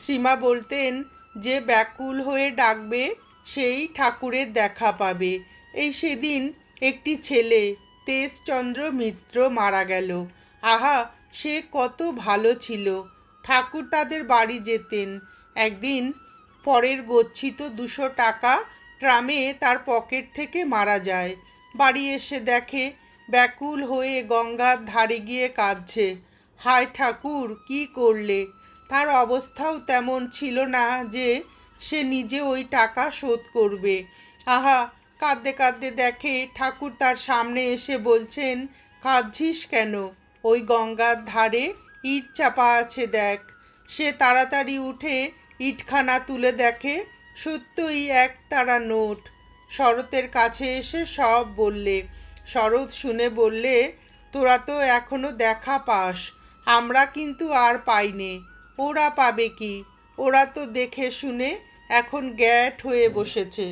শ্রীমা বলতেন যে ব্যাকুল হয়ে ডাকবে সেই ঠাকুরের দেখা পাবে। এই সেদিন একটি ছেলে তেজচন্দ্র মিত্র মারা গেল। আহা, সে কত ভালো ছিল। ঠাকুর তাদের বাড়ি যেতেন। একদিন পরের গচ্ছিত 200 টাকা ট্রামে তার পকেট থেকে মারা যায়। বাড়ি এসে দেখে ব্যাকুল হয়ে গঙ্গার ধারে গিয়ে কাঁদছে। হায় ঠাকুর, কি করলে? তার অবস্থাও তেমন ছিল না যে সে নিজে ওই টাকা শোধ করবে। আহা, কাঁদতে কাঁদতে দেখে ঠাকুর তার সামনে এসে বলছেন, কাঁদছিস কেন? ওই গঙ্গার ধারে ইট চাপা আছে, দেখ। সে তাড়াতাড়ি উঠে ইটখানা তুলে দেখে সত্যই 1 তারা নোট। শরতের কাছে এসে সব বললে। শরৎ শুনে বললে, তোরা তো এখনো দেখা পাস, আমরা কিন্তু আর পাইনে। ওরা পাবে কি? ওরা তো দেখে শুনে এখন গ্যাঁট হয়ে বসেছে।